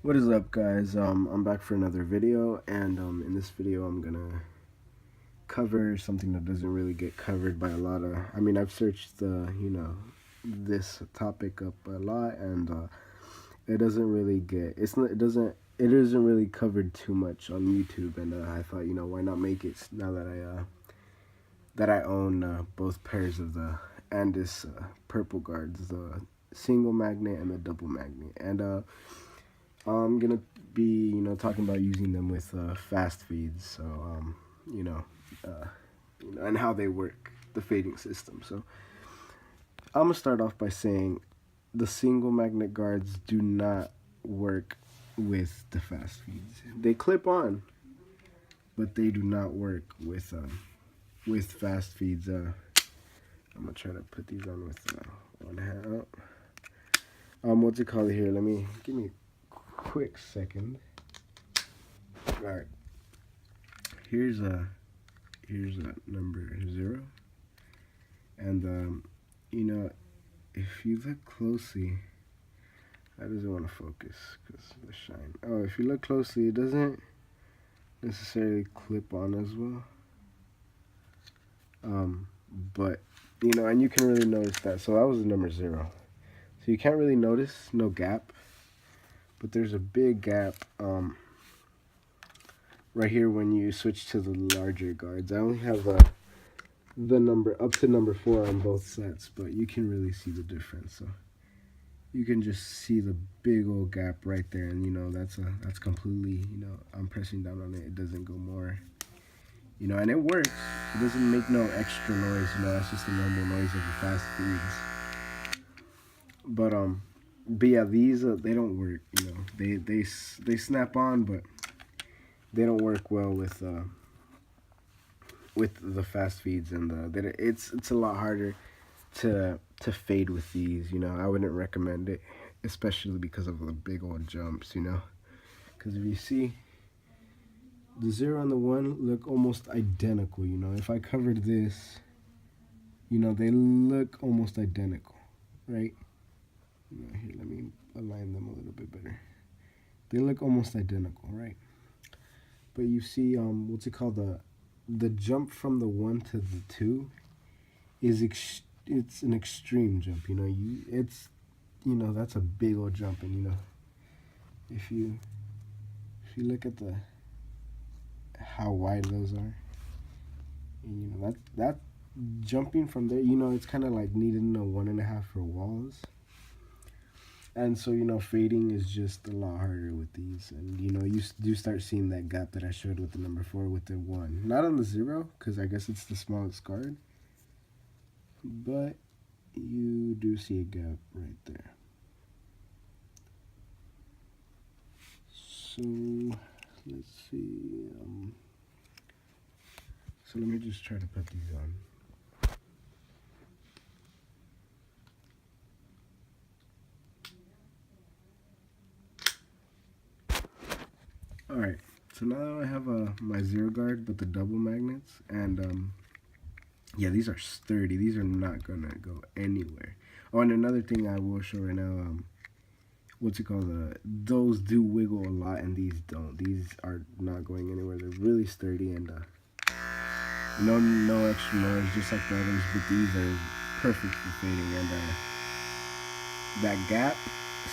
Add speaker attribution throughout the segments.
Speaker 1: What is up, guys? I'm back for another video, and in this video I'm gonna cover something that doesn't really get covered by a lot of. I've searched this topic up a lot, and it doesn't really get. It isn't really covered too much on YouTube, and I thought, why not make it now that I own both pairs of the Andis purple guards, the single magnet and the double magnet, and I'm gonna be, talking about using them with fast feeds. So, you know, uh, and how they work, the fading system. So, I'm gonna start off by saying the single magnet guards do not work with the fast feeds. They clip on, but they do not work with fast feeds. I'm gonna try to put these on with one hand up. What's it called here? Give me a quick second. All right. Here's a number 0, and if you look closely, that doesn't want to focus because of the shine. Oh, if you look closely, it doesn't necessarily clip on as well. But and you can really notice that. So that was the number 0. So you can't really notice no gap, but there's a big gap right here when you switch to the larger guards. I only have the number up to number 4 on both sets, but you can really see the difference. So you can just see the big old gap right there, and that's completely, I'm pressing down on it, it doesn't go more, and it works. It doesn't make no extra noise, that's just the normal noise of the fast feeds. But yeah, these they don't work, they snap on, but they don't work well with the fast feeds, and it's a lot harder to fade with these. I wouldn't recommend it, especially because of the big old jumps. Because if you see, the 0 and the 1 look almost identical. If I covered this, they look almost identical, right? Here, let me align them a little bit better. They look almost identical, right? But you see, what's it called, the jump from the 1 to the 2 is it's an extreme jump. That's a big old jump, and if you look at how wide those are, and that jumping from there, it's kind of like needing a 1.5 for walls. And so, fading is just a lot harder with these. And, you do start seeing that gap that I showed with the number 4 with the 1. Not on the 0, because I guess it's the smallest card. But you do see a gap right there. So, let's see. So let me just try to put these on. Alright, so now I have my 0 guard, but the double magnets, and yeah, these are sturdy. These are not gonna go anywhere. Oh, and another thing I will show right now, what's it called? Those do wiggle a lot, and these don't. These are not going anywhere. They're really sturdy, and no extra noise, just like the others. But these are perfect for fading, and that gap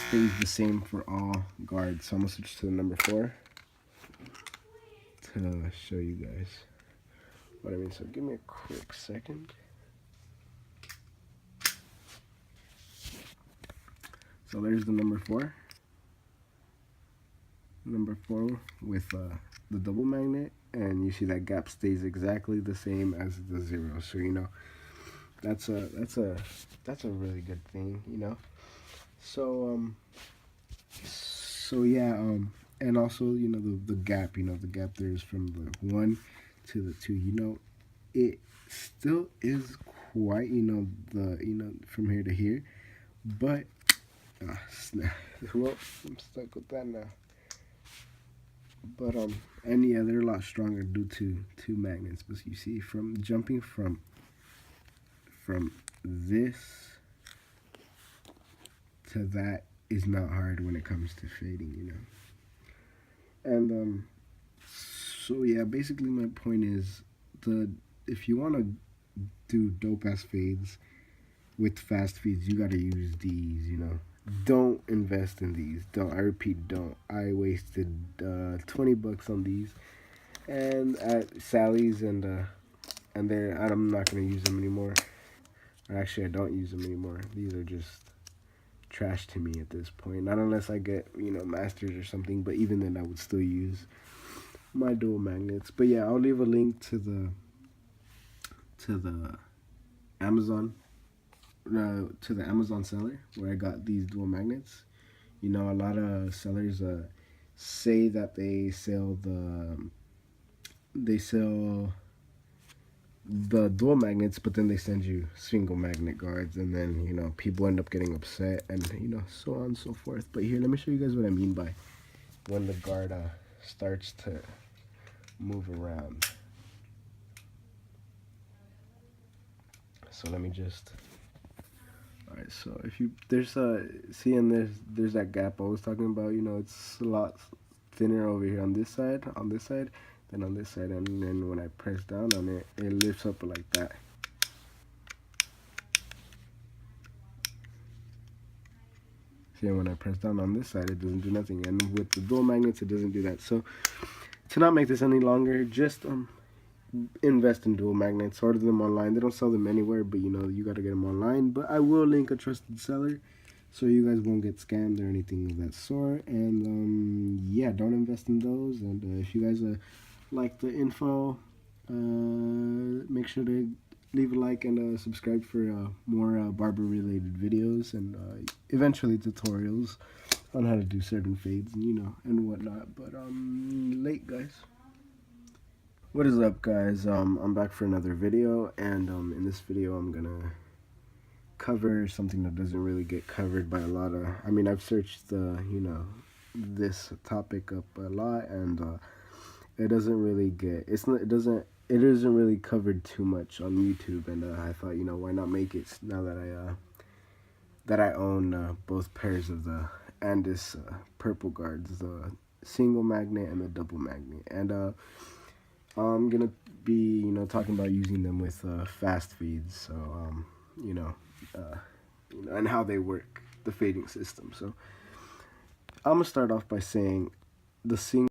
Speaker 1: stays the same for all guards. So I'm gonna switch to the number 4 to show you guys what I mean. So give me a quick second. So there's the number 4. Number 4 with the double magnet, and you see that gap stays exactly the same as the 0. So that's a really good thing, So yeah, and also the gap, the gap there is from the 1 to the 2. It still is quite from here to here, but snap. Well, I'm stuck with that now. But and yeah, they're a lot stronger due to 2 magnets. But you see, from jumping from this to that is not hard when it comes to fading, And so yeah, basically my point is the if you want to do dope ass fades with fast feeds, you got to use these. Don't invest in these. Don't. I repeat, don't. I wasted $20 on these and at Sally's and I'm not gonna use them anymore. Or actually, I don't use them anymore. These are just trash to me at this point. Not unless I get masters or something. But even then, I would still use my dual magnets. But yeah, I'll leave a link to the Amazon to the Amazon seller where I got these dual magnets. A lot of sellers say that they sell the dual magnets, but then they send you single magnet guards, and then people end up getting upset, and so on and so forth. But here, let me show you guys what I mean by when the guard starts to move around. So let me just. All right, so if you see, and there's that gap I was talking about. It's a lot thinner over here on this side, than on this side, and then when I press down on it, it lifts up like that. See, when I press down on this side, it doesn't do nothing, and with the dual magnets, it doesn't do that. So to not make this any longer, just invest in dual magnets. Order them online. They don't sell them anywhere, but you got to get them online. But I will link a trusted seller so you guys won't get scammed or anything of that sort. And yeah, don't invest in those. And if you guys like the info, make sure to leave a like and subscribe for more barber related videos and eventually tutorials on how to do certain fades and whatnot. But late guys. What is up, guys? I'm back for another video, and in this video I'm gonna cover something that doesn't really get covered by a lot of. I mean, I've searched this topic up a lot, and it doesn't really get. It isn't really covered too much on YouTube, and I thought, why not make it now that I own both pairs of the Andis purple guards, the single magnet and the double magnet, and I'm gonna be, talking about using them with fast feeds, so and how they work, the fading system. So I'm gonna start off by saying the single